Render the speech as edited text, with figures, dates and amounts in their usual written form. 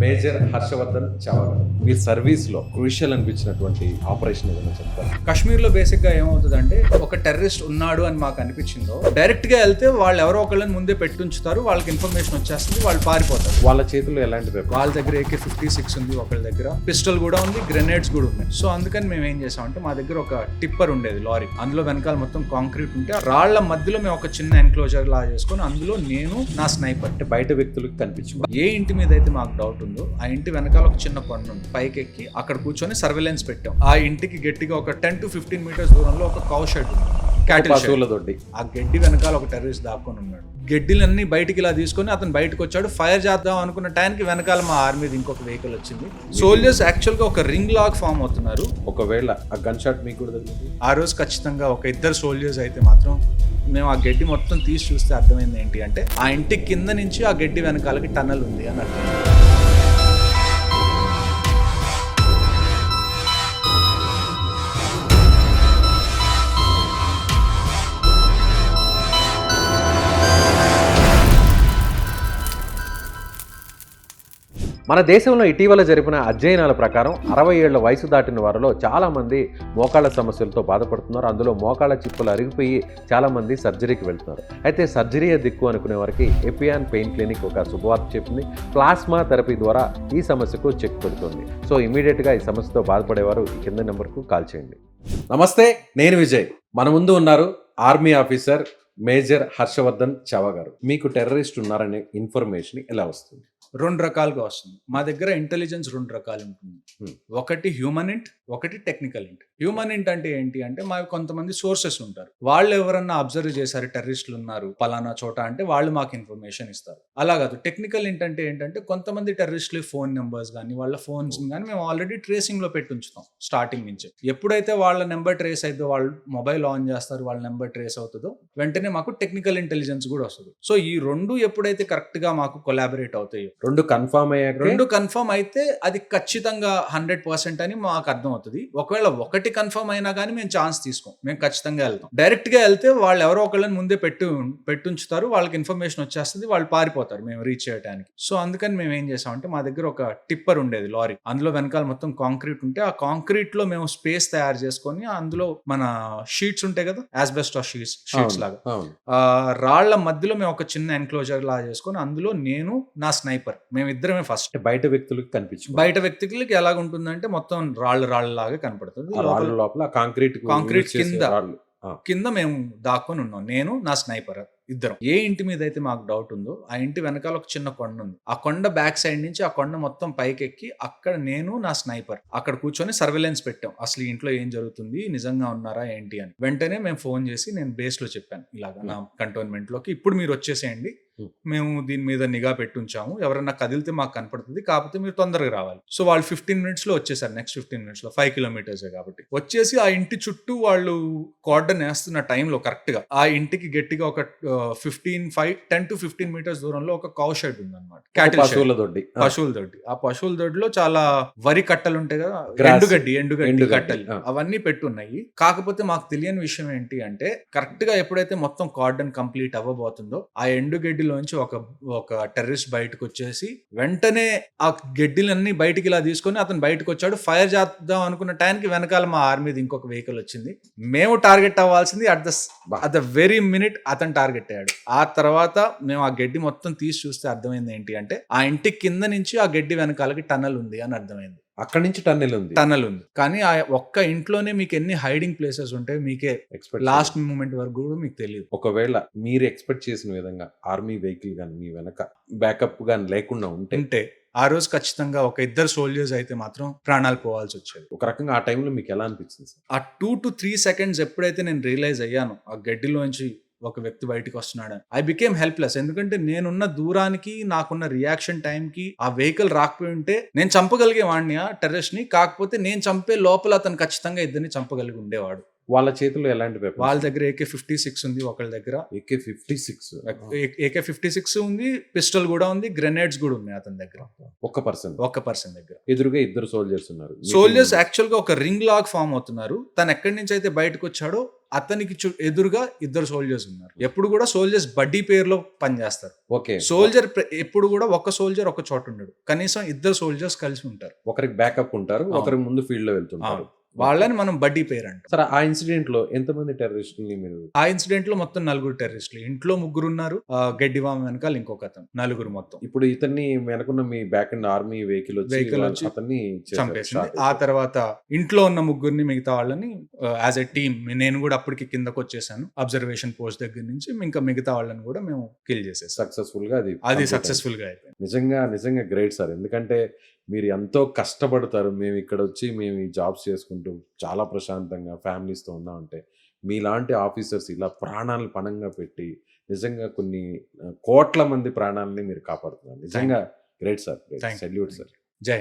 Major Harshavardhan Chavan మీ సర్వీస్లో crucial అనిపించినటువంటి operation ఏదైనా చెప్తారు? కాశ్మీర్లో బేసిక్గా ఏమవుతుందంటే ఒక టెర్రరిస్ట్ ఉన్నాడు అని మాకు అనిపించిందో డైరెక్ట్గా వెళ్తే వాళ్ళు ఎవరో ఒకళ్ళని ముందే పెట్టుంచుతారు, వాళ్ళకి ఇన్ఫర్మేషన్ వచ్చేస్తుంది, వాళ్ళు పారిపోతారు. వాళ్ళ చేతుల్లో ఎలాంటి weapon? వాళ్ళ దగ్గర AK-56 ఉంది, ఒకళ్ళ దగ్గర పిస్టల్ కూడా ఉంది, గ్రెనేడ్స్ కూడా ఉన్నాయి. సో అందుకని మేము ఏం చేసామంటే మా దగ్గర ఒక టిప్పర్ ఉండేది లారీ, అందులో వెనకాల మొత్తం కాంక్రీట్ ఉంటే రాళ్ల మధ్యలో మేము ఒక చిన్న ఎన్క్లోజర్ లా చేసుకొని అందులో నేను నా స్నైపర్ అంటే బయట వ్యక్తులకు కనిపించు. ఏ ఇంటి మీద అయితే మాకు డౌట్ ఉందో ఆ ఇంటి వెనకాల ఒక చిన్న కొండ ఉంది, పైకి ఎక్కి అక్కడ కూర్చొని సర్వేలెన్స్ పెట్టాం. ఆ ఇంటికి గట్టిగా ఒక 10 to 15 మీటర్స్ దూరంలో ఒక కౌ షెడ్ ఉంది, క్యాటిల్ షెడ్. దొడ్డి ఆ గడ్డి వెనకాల ఒక టెర్రరిస్ట్ దాక్కొని ఉన్నాడు. గడ్డిలన్నీ బయటికి ఇలా తీసుకొని అతను బయటకు వచ్చాడు. ఫైర్ చేద్దాం అనుకున్న టైంకి వెనకాల మా ఆర్మీ ఇంకొక వెహికల్ వచ్చింది. సోల్జర్స్ యాక్చువల్ గా ఒక రింగ్ లాగ్ ఫామ్ అవుతున్నారు. ఒకవేళ ఆ గన్ షాట్ మీకు కూడా తగిలింది? ఆ రోజు ఖచ్చితంగా ఒక ఇద్దరు సోల్జర్స్ అయితే మాత్రం మేము ఆ గడ్డి మొత్తం తీసి చూస్తే అర్థమైంది ఏంటి అంటే ఆ ఇంటి కింద నుంచి ఆ గడ్డి వెనకాలకి టన్నల్ ఉంది అని అర్థం. మన దేశంలో ఇటీవల జరిపిన అధ్యయనాల ప్రకారం 60 ఏళ్ల వయసు దాటిన వారిలో చాలామంది మోకాళ్ళ సమస్యలతో బాధపడుతున్నారు. అందులో మోకాళ్ళ చిప్పులు అరిగిపోయి చాలామంది సర్జరీకి వెళ్తున్నారు. అయితే సర్జరీయే దిక్కు అనుకునే వారికి ఎపియాన్ పెయిన్ క్లినిక్ ఒక శుభవార్త చెప్పింది. ప్లాస్మా థెరపీ ద్వారా ఈ సమస్యకు చెక్ పెడుతుంది. సో ఇమీడియట్గా ఈ సమస్యతో బాధపడేవారు ఈ కింద నెంబర్కు కాల్ చేయండి. నమస్తే, నేను విజయ్. మన ముందు ఉన్నారు ఆర్మీ ఆఫీసర్ మేజర్ హర్షవర్ధన్ చవా గారు. మీకు టెర్రరిస్ట్ ఉన్నారనే ఇన్ఫర్మేషన్ ఎలా వస్తుంది? 2 రకాలుగా వస్తుంది. మా దగ్గర ఇంటెలిజెన్స్ 2 రకాలు ఉంటుంది. ఒకటి హ్యూమన్ ఇంట్, ఒకటి టెక్నికల్ ఇంట్. హ్యూమన్ ఇంట్ అంటే ఏంటి అంటే మాకు కొంతమంది సోర్సెస్ ఉంటారు, వాళ్ళు ఎవరన్నా అబ్జర్వ్ చేశారు టెర్రరిస్టులు ఉన్నారు పలానా చోట అంటే వాళ్ళు మాకు ఇన్ఫర్మేషన్ ఇస్తారు. అలా కాదు. టెక్నికల్ ఇంట్ అంటే ఏంటంటే కొంతమంది టెర్రరిస్టుల ఫోన్ నెంబర్స్ కానీ వాళ్ళ ఫోన్స్ కానీ మేము ఆల్రెడీ ట్రేసింగ్ లో పెట్టి ఉంచుతాం స్టార్టింగ్ నుంచి. ఎప్పుడైతే వాళ్ళ నెంబర్ ట్రేస్ అయితే వాళ్ళు మొబైల్ ఆన్ చేస్తారు, వాళ్ళ నెంబర్ ట్రేస్ అవుతుందో వెంటనే మాకు టెక్నికల్ ఇంటెలిజెన్స్ కూడా వస్తుంది. సో ఈ 2 ఎప్పుడైతే కరెక్ట్ గా మాకు కొలాబరేట్ అవుతాయో, 2 కన్ఫర్మ్ అయ్యాక 2 కన్ఫర్మ్ అయితే అది ఖచ్చితంగా 100% అని మాకు అర్థం అవుతుంది. ఒకవేళ ఒకటి కన్ఫర్మ్ అయినా కానీ మేము ఛాన్స్ తీసుకోం, మేము ఖచ్చితంగా వెళ్తాం. డైరెక్ట్ గా వెళ్తే వాళ్ళు ఎవరో ఒకళ్ళని ముందే పెట్టుంచుతారు, వాళ్ళకి ఇన్ఫర్మేషన్ వచ్చేస్తుంది, వాళ్ళు పారిపోతారు మేము రీచ్ చేయడానికి. సో అందుకని మేము ఏం చేసామంటే మా దగ్గర ఒక టిప్పర్ ఉండేది లారీ, అందులో వెనకాల మొత్తం కాంక్రీట్ ఉంటే ఆ కాంక్రీట్ లో మేము స్పేస్ తయారు చేసుకొని అందులో మన షీట్స్ ఉంటాయి కదా, యాస్బెస్టాస్ షీట్స్ లాగా, రాళ్ల మధ్యలో మేము ఒక చిన్న ఎన్క్లోజర్ లా చేసుకొని అందులో నేను నా స్నైపర్ మేమిద్దరమే ఫస్ట్. బయట వ్యక్తులకు కనిపించు. బయట వ్యక్తులకి ఎలాగుంటుందంటే మొత్తం రాళ్ళ లాగా కనపడుతుంది. లోపల కాంక్రీట్ కింద మేము దాక్కొని ఉన్నాం, నేను నా స్నైపర్ ఇద్దరం. ఏ ఇంటి మీద అయితే మాకు డౌట్ ఉందో ఆ ఇంటి వెనకాల ఒక చిన్న కొండ ఉంది, ఆ కొండ బ్యాక్ సైడ్ నుంచి ఆ కొండ మొత్తం పైకి ఎక్కి అక్కడ నేను నా స్నైపర్ అక్కడ కూర్చొని సర్వేలెన్స్ పెట్టాం. అసలు ఈ ఇంట్లో ఏం జరుగుతుంది, నిజంగా ఉన్నారా ఏంటి అని. వెంటనే మేము ఫోన్ చేసి నేను బేస్ లో చెప్పాను, ఇలాగా నా కంటోన్మెంట్ లోకి ఇప్పుడు మీరు వచ్చేసేయండి, మేము దీని మీద నిఘా పెట్టుంచాము, ఎవరన్నా కదిలితే మాకు కనపడుతుంది, కాకపోతే మీరు తొందరగా రావాలి. సో వాళ్ళు 15 minutes లో వచ్చేసారు. నెక్స్ట్ 15 minutes లో 5 kilometers కాబట్టి వచ్చేసి ఆ ఇంటి చుట్టూ వాళ్ళు కార్డన్ వేస్తున్న టైంలో కరెక్ట్ గా ఆ ఇంటికి గట్టిగా ఒక 10 to 15 మీటర్స్ దూరంలో ఒక కౌ షెడ్ ఉంది అనమాట, క్యాటిల్ పశువుల దొడ్డి. ఆ పశువుల దొడ్డిలో చాలా వరి కట్టలు ఉంటాయి కదా, ఎండుగడ్డి కట్టలు అవన్నీ పెట్టున్నాయి. కాకపోతే మాకు తెలియని విషయం ఏంటి అంటే కరెక్ట్ గా ఎప్పుడైతే మొత్తం కార్డన్ కంప్లీట్ అవ్వబోతుందో ఆ ఎండుగడ్డిలోంచి ఒక టెర్రరిస్ట్ బయటకు వచ్చేసి వెంటనే ఆ గడ్డిలన్నీ బయటికి ఇలా తీసుకొని అతను బయటకు వచ్చాడు. ఫైర్ చేద్దాం అనుకున్న టైంకి వెనకాల మా ఆర్మీ ఇంకొక వెహికల్ వచ్చింది. మేము టార్గెట్ అవ్వాల్సింది అట్ ద వెరీ మినిట్ అతను టార్గెట్ అయ్యాడు. ఆ తర్వాత మేము ఆ గడ్డి మొత్తం తీసి చూస్తే అర్థమైంది ఏంటి అంటే ఆ ఇంటి కింద నుంచి ఆ గడ్డి వెనకాలకి టన్నల్ ఉంది అని అర్థమైంది. అక్కడి నుంచి టన్నెల్ ఉంది కానీ ఆ ఒక్క ఇంట్లోనే మీకు ఎన్ని హైడింగ్ ప్లేసెస్ ఉంటాయి మీకే లాస్ట్ మూమెంట్ వరకు కూడా మీకు తెలియదు. ఒకవేళ మీరు ఎక్స్పెక్ట్ చేసిన విధంగా ఆర్మీ వెహికల్ గానీ మీ వెనక బ్యాకప్ గానీ లేకుండా ఉంటే ఆ రోజు ఖచ్చితంగా ఒక ఇద్దరు సోల్జర్స్ అయితే మాత్రం ప్రాణాలు పోవాల్సి వచ్చేది. ఒక రకంగా ఆ టైంలో మీకు ఎలా అనిపించింది? ఆ 2 to 3 seconds ఎప్పుడైతే నేను రియలైజ్ అయ్యాను ఆ గడ్డిలోంచి ఒక వ్యక్తి బయటకు వస్తున్నాడని, ఐ బికేమ్ హెల్ప్లెస్. ఎందుకంటే నేనున్న దూరానికి నాకున్న రియాక్షన్ టైంకి ఆ వెహికల్ రాకపోయి ఉంటే నేను చంపగలిగే వాడిని ఆ టెర్రరిస్ట్ ని. కాకపోతే నేను చంపే లోపల అతను ఖచ్చితంగా ఇద్దరిని చంపగలిగి ఉండేవాడు. వాళ్ళ చేతుల్లో ఎలాంటి weapons? వాళ్ళ దగ్గర AK-56 ఉంది, ఒకళ్ళ దగ్గర AK-56 ఉంది, పిస్టల్ కూడా ఉంది, గ్రెనేడ్స్ కూడా ఉన్నాయి అతని దగ్గర. ఒక పర్సన్ దగ్గర ఎదురుగా 2 సోల్జర్స్ ఉన్నారు. సోల్జర్స్ యాక్చువల్ గా ఒక రింగ్ లాగ్ ఫామ్ అవుతున్నారు. తను ఎక్కడి నుంచి అయితే బయటకు వచ్చాడో అతనికి ఎదురుగా ఇద్దరు సోల్జర్స్ ఉన్నారు. ఎప్పుడు కూడా సోల్జర్స్ బడ్డీ పేరులో పనిచేస్తారు. ఓకే. సోల్జర్ ఎప్పుడు కూడా ఒక సోల్జర్ ఒక చోట ఉండడు, కనీసం ఇద్దరు సోల్జర్స్ కలిసి ఉంటారు. ఒకరికి బ్యాకప్ ఉంటారు, ఒకరికి ముందు ఫీల్డ్ లో వెళ్తుంటారు. వాళ్ళని మనం బడ్డీ పేరు అంటాం. సరే, ఆ ఇన్సిడెంట్ లో ఎంతమంది టెర్రరిస్టుల్ని మీరు? ఆ ఇన్సిడెంట్ లో మొత్తం 4 టెర్రరిస్టులు. ఇంట్లో 3 ఉన్నారు, గడ్డివామ వెనకాల ఇంకొక అతను, 4 మొత్తం. ఇప్పుడు ఇతన్ని వెనకున్న మీ బ్యాక్ అండ్ ఆర్మీ వెహికల్ వచ్చి అతన్ని చంపేసింది. ఆ తర్వాత ఇంట్లో ఉన్న 3 మిగతా వాళ్ళని యాజ్ ఎ టీమ్ నేను కూడా అప్పటికి కిందకు వచ్చేసాను. అబ్జర్వేషన్ పోస్ట్ దగ్గర నుంచి ఇంకా మిగతా వాళ్ళని కూడా మేము కిల్ చేసేసాం. సక్సెస్ఫుల్ గా అది సక్సెస్ఫుల్ గా అయిపోయింది. నిజంగా గ్రేట్ సార్. ఎందుకంటే మీరు ఎంతో కష్టపడతారు. మేము ఇక్కడ వచ్చి మేము ఈ జాబ్స్ చేసుకుంటూ చాలా ప్రశాంతంగా ఫ్యామిలీస్తో ఉన్నామంటే, మీలాంటి ఆఫీసర్స్ ఇలా ప్రాణాలను పణంగా పెట్టి నిజంగా కొన్ని కోట్ల మంది ప్రాణాలని మీరు కాపాడుతున్నారు. నిజంగా గ్రేట్ సార్. Salute sir. జై.